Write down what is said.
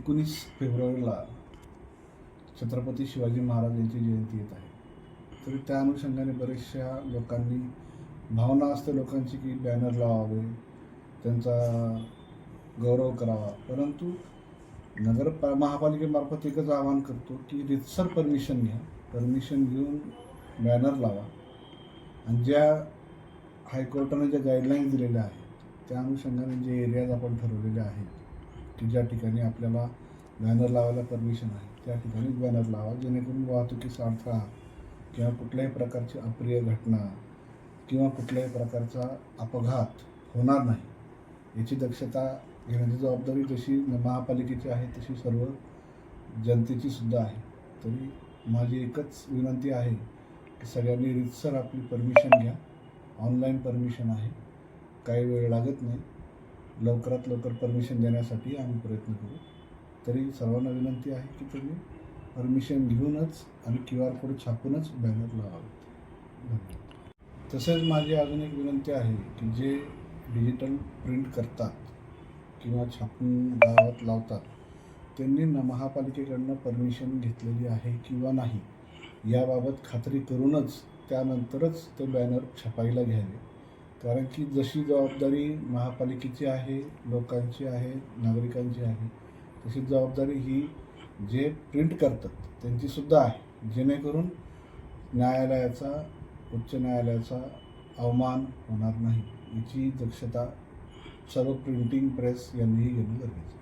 19 फेब्रुवारीला छत्रपती शिवाजी महाराज यांची जयंती येत आहे. तरी त्या अनुषंगाने बरेचशा लोकांनी भावना असते लोकांची की बॅनर लावावे, त्यांचा गौरव करावा. परंतु महापालिकेमार्फत एकच आवाहन करतो की रितसर परमिशन घ्या, परमिशन घेऊन बॅनर लावा आणि ज्या हायकोर्टाने ज्या गाईडलाईन्स दिलेल्या आहेत त्या अनुषंगाने जे एरियाज आपण ठरवलेले आहेत की ज्या ठिकाणी आपल्याला बॅनर लावायला परमिशन आहे त्या ठिकाणीच बॅनर लावा, जेणेकरून वाहतुकीचा अडथळा किंवा कुठल्याही प्रकारची अप्रिय घटना किंवा कुठल्याही प्रकारचा अपघात होणार नाही याची दक्षता घेण्याची जबाबदारी जशी महापालिकेची आहे तशी सर्व जनतेची सुद्धा आहे. तरी माझी एकच विनंती आहे की सगळ्यांनी रीतसर आपली परमिशन घ्या. ऑनलाईन परमिशन आहे, काही वेळ लागत नाही, लवकरात लवकर परमिशन देण्यासाठी आम्ही प्रयत्न करू. तरी सर्वांना विनंती आहे की तुम्ही परमिशन घेऊनच आणि QR कोड छापूनच बॅनर लावावे. धन्यवाद. तसेच माझी अजून एक विनंती आहे की जे डिजिटल प्रिंट करतात किंवा छापून गावात लावतात त्यांनी महापालिकेकडनं परमिशन घेतलेली आहे किंवा नाही याबाबत खात्री करूनच त्यानंतरच ते बॅनर छापायला घ्यावे. कारण की जशी जबाबदारी महापालिकेची आहे, लोकांची आहे, नागरिकांची आहे, तशी जबाबदारी ही जे प्रिंट करतात त्यांचीसुद्धा आहे, जेणेकरून उच्च न्यायालयाचा अवमान होणार नाही याची दक्षता सर्व प्रिंटिंग प्रेस यांनीही घेणं गरजेचं आहे.